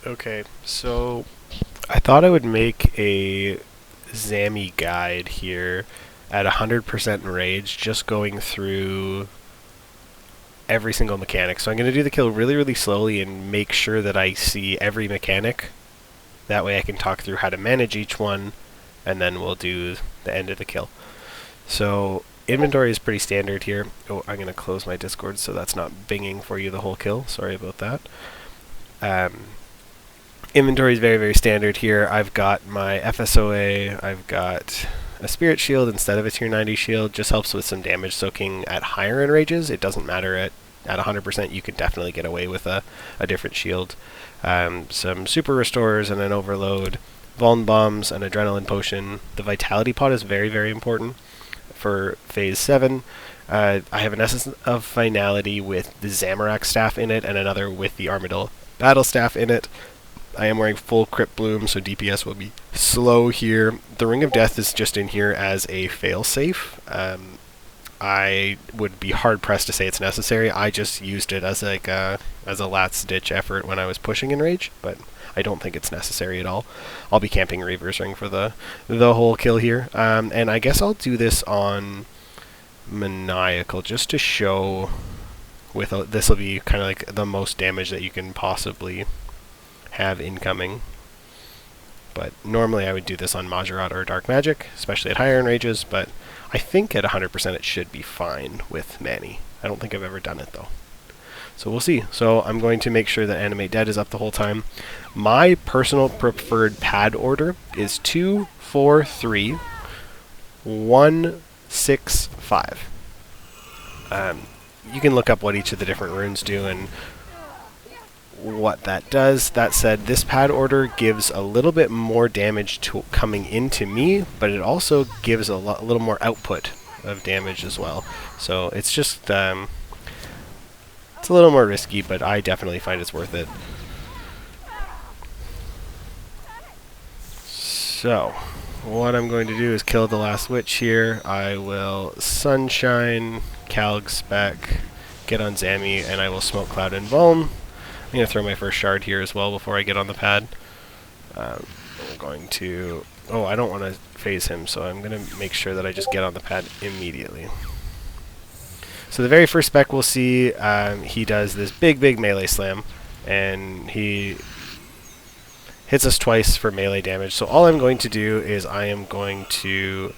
Okay, so I thought I would make a Zammy guide here at 100% Enrage, just going through every single mechanic. So I'm going to do the kill really, really slowly and make sure that I see every mechanic. That way I can talk through how to manage each one, and then we'll do the end of the kill. So inventory is pretty standard here. Oh, I'm going to close my Discord so that's not binging for you the whole kill. Sorry about that. Inventory is very, very standard here. I've got my FSOA, I've got a Spirit Shield instead of a Tier 90 shield. Just helps with some damage soaking at higher enrages. It doesn't matter at 100%, you can definitely get away with a different shield. Some Super Restorers and an Overload, Vuln Bombs, an Adrenaline Potion. The Vitality Pot is very, very important for Phase 7. I have an Essence of Finality with the Zamorak staff in it and another with the Armadillo Battle Staff in it. I am wearing full Crypt Bloom, so DPS will be slow here. The Ring of Death is just in here as a failsafe. I would be hard-pressed to say it's necessary. I just used it as like as a last-ditch effort when I was pushing Enrage, but I don't think it's necessary at all. I'll be camping Reaver's Ring for the whole kill here. And I guess I'll do this on Maniacal, just to show this will be kind of like the most damage that you can possibly have incoming. But normally I would do this on Majorat or Dark Magic, especially at higher enrages, but I think at 100% it should be fine with Manny. I don't think I've ever done it though. So we'll see. So I'm going to make sure that Animate Dead is up the whole time. My personal preferred pad order is 2, 4, 3, 1, 6, 5. You can look up what each of the different runes do and what that does. That said, this pad order gives a little bit more damage coming into me, but it also gives a little more output of damage as well. So it's just it's a little more risky, but I definitely find it's worth it. So what I'm going to do is kill the last witch here. I will Sunshine, Calg Spec, get on Zammy, and I will Smoke Cloud and Vuln. I'm going to throw my first shard here as well before I get on the pad. We're going to... Oh, I don't want to phase him, so I'm going to make sure that I just get on the pad immediately. So the very first spec we'll see, he does this big, big melee slam, and he hits us twice for melee damage. So all I'm going to do is I am going to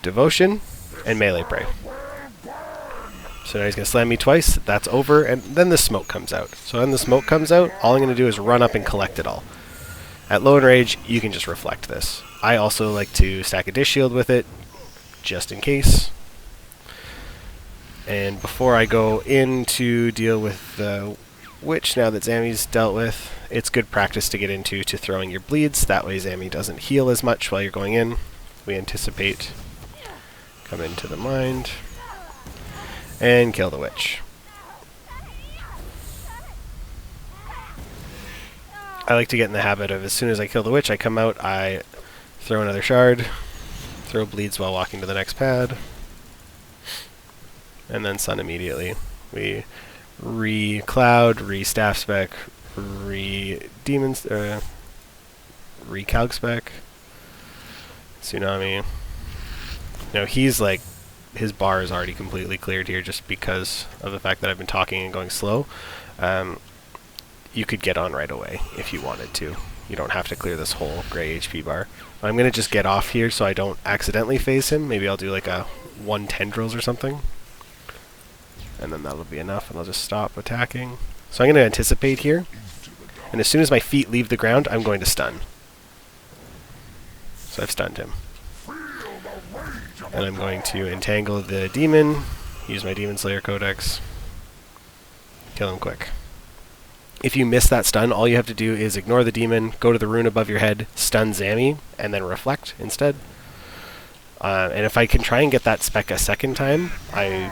Devotion and Melee Pray. So now he's going to slam me twice, that's over, and then the smoke comes out. So when the smoke comes out, all I'm going to do is run up and collect it all. At low enrage, you can just reflect this. I also like to stack a dish shield with it, just in case. And before I go in to deal with the witch, now that Zammy's dealt with, it's good practice to get into throwing your bleeds. That way Zammy doesn't heal as much while you're going in. We anticipate. Come into the mind. And kill the witch. I like to get in the habit of as soon as I kill the witch, I come out, I throw another shard, throw bleeds while walking to the next pad, and then sun immediately. We re-cloud, re-staff spec, re-demons, re-calc spec, tsunami. Now he's like, his bar is already completely cleared here just because of the fact that I've been talking and going slow. You could get on right away if you wanted to. You don't have to clear this whole gray HP bar. I'm going to just get off here so I don't accidentally phase him. Maybe I'll do like a 1 tendrils or something. And then that'll be enough and I'll just stop attacking. So I'm going to anticipate here. And as soon as my feet leave the ground, I'm going to stun. So I've stunned him. And I'm going to entangle the demon, use my Demon Slayer Codex, kill him quick. If you miss that stun, all you have to do is ignore the demon, go to the rune above your head, stun Zammy, and then reflect instead. And if I can try and get that spec a second time, I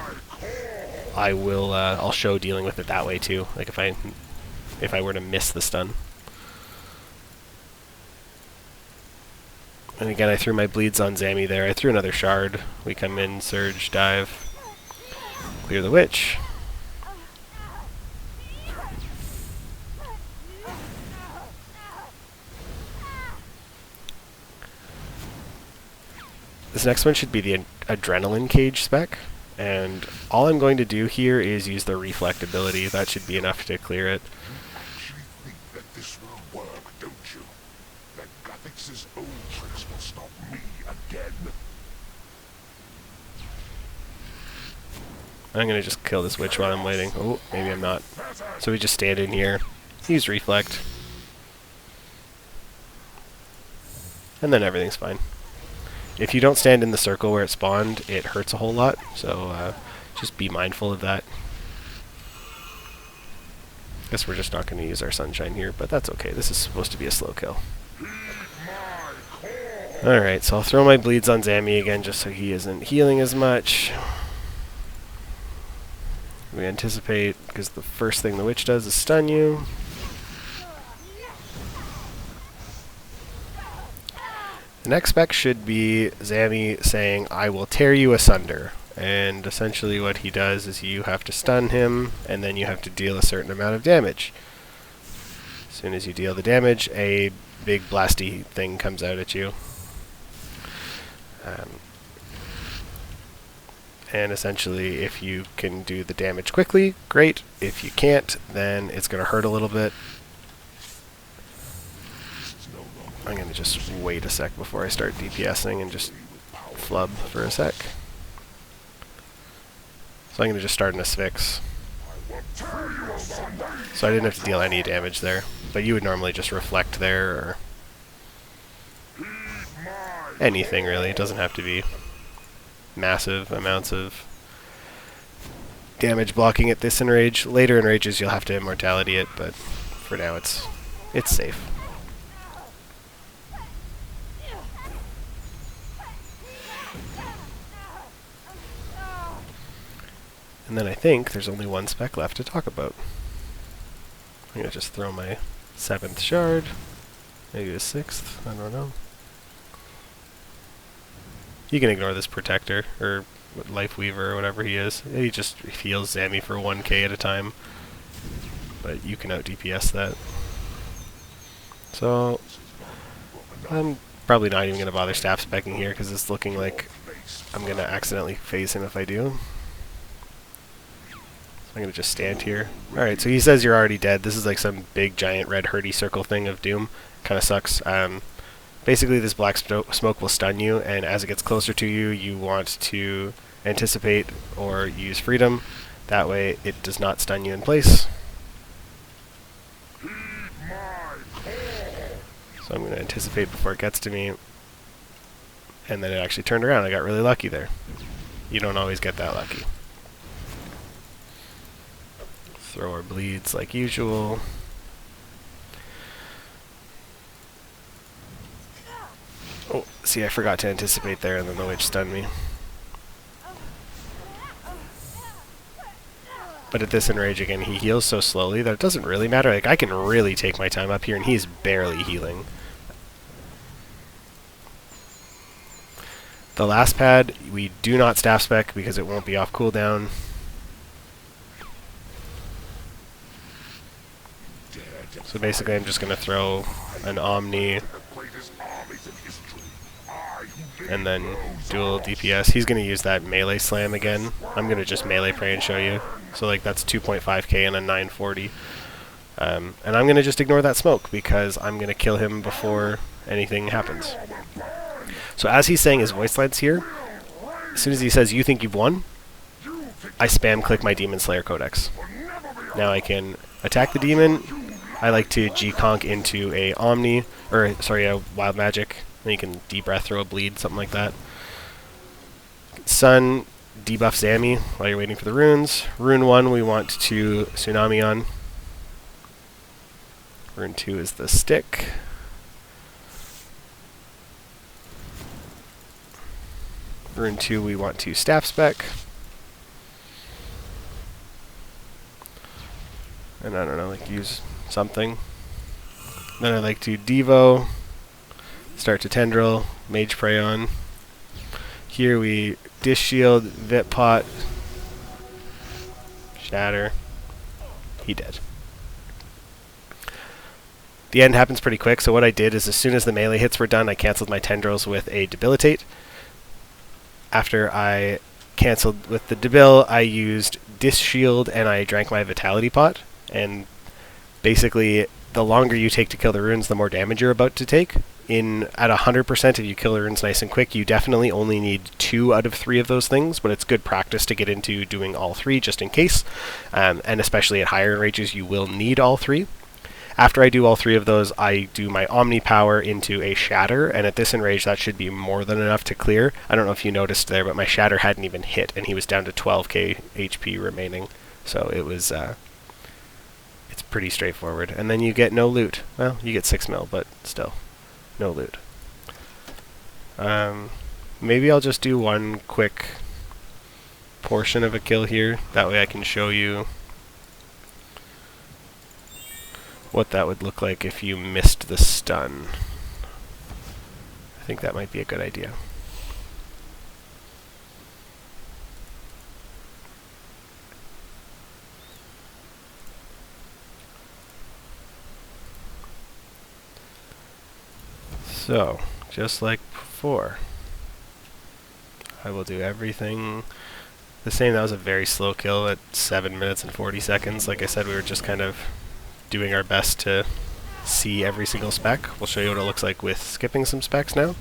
will. I'll show dealing with it that way too. Like if I were to miss the stun. And again, I threw my bleeds on Zammy there. I threw another shard. We come in, surge, dive, clear the witch. This next one should be the Adrenaline Cage spec, and all I'm going to do here is use the Reflect ability. That should be enough to clear it. You actually think that this will work, don't you? That Guthix's old tricks will stop me again? I'm going to just kill this witch while I'm waiting. Oh, maybe I'm not. So we just stand in here, use Reflect, and then everything's fine. If you don't stand in the circle where it spawned, it hurts a whole lot, so just be mindful of that. Guess we're just not going to use our Sunshine here, but that's okay. This is supposed to be a slow kill. Alright, so I'll throw my bleeds on Zammy again just so he isn't healing as much. We anticipate, because the first thing the witch does is stun you. The next spec should be Zammy saying, "I will tear you asunder." And essentially what he does is you have to stun him, and then you have to deal a certain amount of damage. As soon as you deal the damage, a big blasty thing comes out at you. And essentially, if you can do the damage quickly, great. If you can't, then it's going to hurt a little bit. I'm going to just wait a sec before I start DPSing and just flub for a sec. So I'm going to just start an Asphyx. So I didn't have to deal any damage there. But you would normally just reflect there, or anything really. It doesn't have to be massive amounts of damage blocking at this Enrage. Later Enrages you'll have to Immortality it, but for now it's safe. And then I think there's only one spec left to talk about. I'm going to just throw my 7th shard, maybe a 6th, I don't know. You can ignore this Protector, or Life Weaver, or whatever he is. He just heals Zammy for 1k at a time, but you can out-DPS that. So, I'm probably not even going to bother staff specking here, because it's looking like I'm going to accidentally phase him if I do. I'm going to just stand here. Alright, so he says you're already dead. This is like some big, giant, red, hurdy circle thing of doom. Kind of sucks. Basically, this black smoke will stun you, and as it gets closer to you, you want to anticipate or use freedom. That way, it does not stun you in place. So I'm going to anticipate before it gets to me. And then it actually turned around. I got really lucky there. You don't always get that lucky. Throw our bleeds like usual. Oh, see, I forgot to anticipate there, and then the witch stunned me. But at this Enrage again, he heals so slowly that it doesn't really matter. Like, I can really take my time up here, and he's barely healing. The last pad, we do not staff spec because it won't be off cooldown. So basically I'm just going to throw an Omni and then dual DPS. He's going to use that melee slam again. I'm going to just melee pray and show you. So like that's 2.5k and a 940. And I'm going to just ignore that smoke because I'm going to kill him before anything happens. So as he's saying his voice lines here, as soon as he says, "You think you've won?" I spam click my Demon Slayer Codex. Now I can attack the demon. I like to G-Conk into a Omni, or sorry, a Wild Magic. Then you can D-Breath, throw a bleed, something like that. Sun, debuff Zammy while you're waiting for the runes. Rune 1 we want to Tsunami on. Rune 2 is the stick. Rune 2 we want to staff spec. And I don't know, like use something. Then I like to Devo, start to Tendril, Mage Prey on. Here we Dish Shield, Vit Pot, Shatter. He dead. The end happens pretty quick, so what I did is as soon as the melee hits were done, I cancelled my Tendrils with a Debilitate. After I cancelled with the debil, I used Dis Shield and I drank my Vitality Pot. And basically, the longer you take to kill the runes, the more damage you're about to take. At 100%, if you kill the runes nice and quick, you definitely only need 2 out of 3 of those things, but it's good practice to get into doing all 3 just in case. And especially at higher enrages, you will need all 3. After I do all 3 of those, I do my Omni Power into a Shatter, and at this enrage that should be more than enough to clear. I don't know if you noticed there, but my Shatter hadn't even hit, and he was down to 12k HP remaining. So it was, it's pretty straightforward. And then you get no loot. Well, you get 6 mil, but still, no loot. Maybe I'll just do one quick portion of a kill here. That way I can show you what that would look like if you missed the stun. I think that might be a good idea. So, just like before, I will do everything the same. That was a very slow kill at 7 minutes and 40 seconds. Like I said, we were just kind of doing our best to see every single spec. We'll show you what it looks like with skipping some specs now.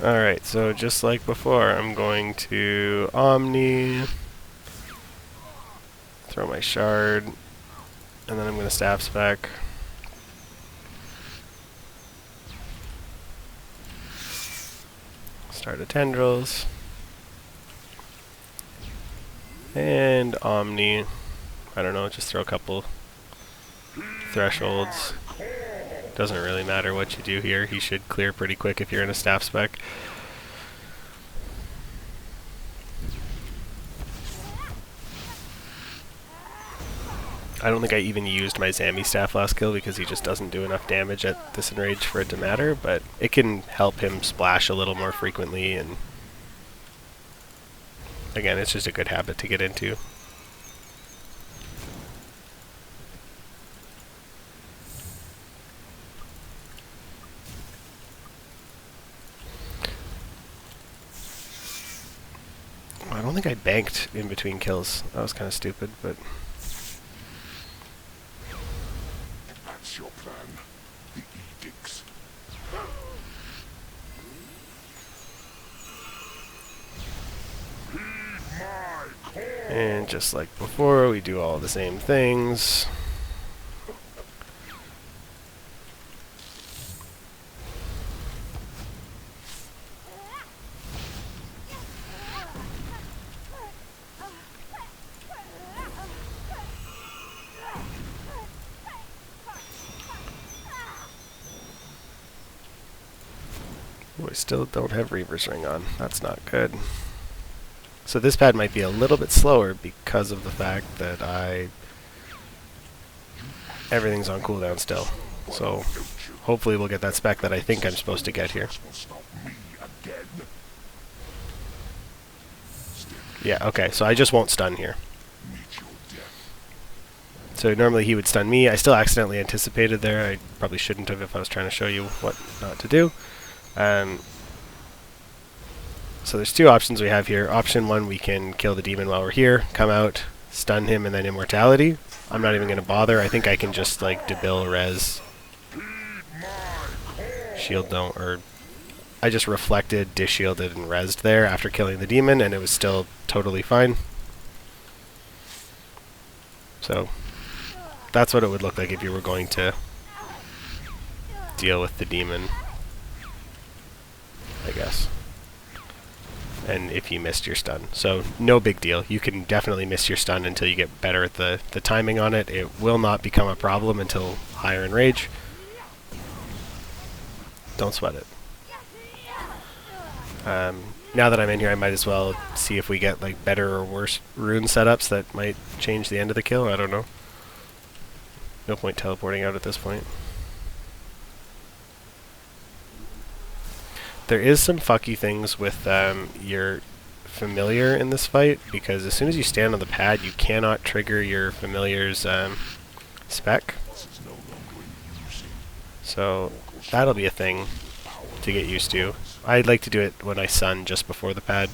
Alright, so just like before, I'm going to Omni, throw my shard, and then I'm going to staff spec. Start a tendrils. And Omni, I don't know, just throw a couple thresholds. Doesn't really matter what you do here. He should clear pretty quick if you're in a staff spec. I don't think I even used my Zammy staff last kill because he just doesn't do enough damage at this enrage for it to matter, but it can help him splash a little more frequently, and again, it's just a good habit to get into. I don't think I banked in between kills. That was kind of stupid, but That's your plan. The edicts. and just like before, we do all the same things. We still don't have Reaver's Ring on. That's not good. So this pad might be a little bit slower because of the fact that everything's on cooldown still. So hopefully we'll get that spec that I think I'm supposed to get here. Yeah, okay, so I just won't stun here. So normally he would stun me. I still accidentally anticipated there. I probably shouldn't have if I was trying to show you what not to do. So there's two options we have here. Option one, we can kill the demon while we're here, come out, stun him, and then immortality. I'm not even going to bother. I think I can just like debil res. Shield don't, or I just reflected, dish shielded, and rezzed there after killing the demon, and it was still totally fine. So that's what it would look like if you were going to deal with the demon, I guess. And if you missed your stun. So no big deal. You can definitely miss your stun until you get better at the timing on it. It will not become a problem until higher Enrage. Don't sweat it. Now that I'm in here, I might as well see if we get like better or worse rune setups that might change the end of the kill. I don't know. No point teleporting out at this point. There is some fucky things with your familiar in this fight, because as soon as you stand on the pad, you cannot trigger your familiar's spec. So that'll be a thing to get used to. I'd like to do it when I sun just before the pad,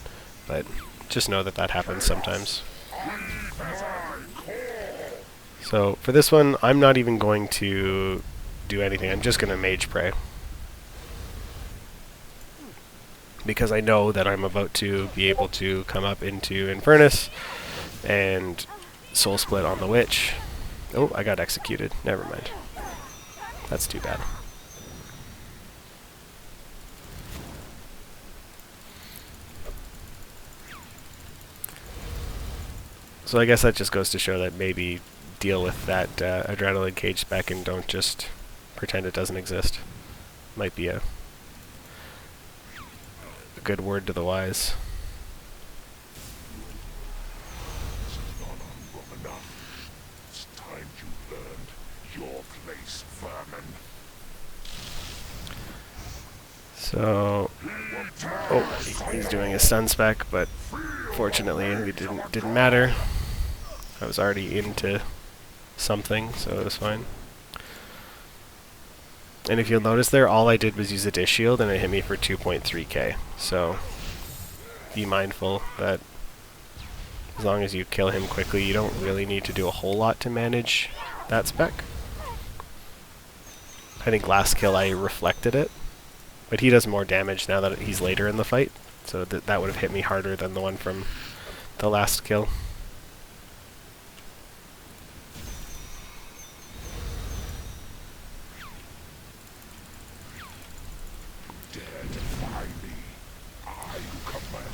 but just know that that happens sometimes. So for this one, I'm not even going to do anything. I'm just going to mage pray, because I know that I'm about to be able to come up into Infernus and soul split on the witch. Oh, I got executed. Never mind. That's too bad. So I guess that just goes to show that maybe deal with that adrenaline cage spec and don't just pretend it doesn't exist. Might be a good word to the wise. This has gone on long enough. It's time you learned your place, vermin. So, oh, he's doing a stun spec, but fortunately it didn't matter. I was already into something, so it was fine. And if you'll notice there, all I did was use a dish shield and it hit me for 2.3k. So be mindful that as long as you kill him quickly, you don't really need to do a whole lot to manage that spec. I think last kill I reflected it, but he does more damage now that he's later in the fight, so that would have hit me harder than the one from the last kill.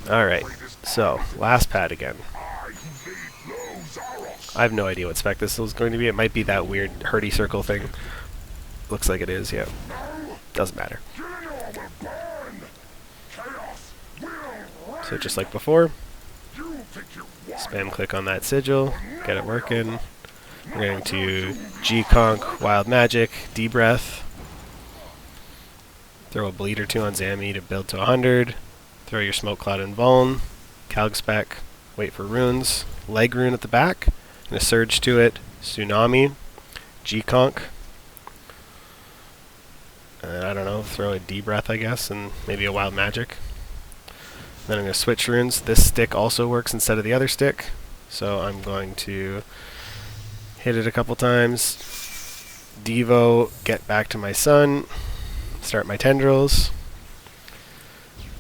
Alright, so, last pad again. I have no idea what spec this is going to be. It might be that weird hurdy circle thing. Looks like it is, yeah. Doesn't matter. So just like before, spam click on that sigil, get it working. We're going to G-Conk, Wild Magic, D-Breath. Throw a bleed or two on Zammy to build to 100. Throw your Smoke Cloud and Vuln, Calg spec, wait for runes, Leg rune at the back, and a surge to it, Tsunami, G-Conk, and I don't know, throw a D-Breath I guess, and maybe a Wild Magic. Then I'm going to switch runes. This stick also works instead of the other stick, so I'm going to hit it a couple times, Devo, get back to my sun, start my tendrils.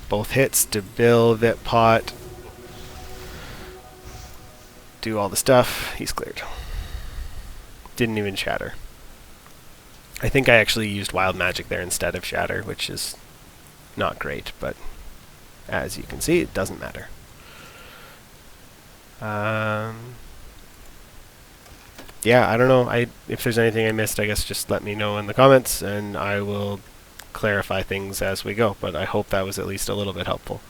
Both hits to Bill, Vit Pot. Do all the stuff. He's cleared. Didn't even shatter. I think I actually used Wild Magic there instead of shatter, which is not great, but as you can see, it doesn't matter. Yeah, I don't know. If there's anything I missed, I guess just let me know in the comments, and I will clarify things as we go, but I hope that was at least a little bit helpful.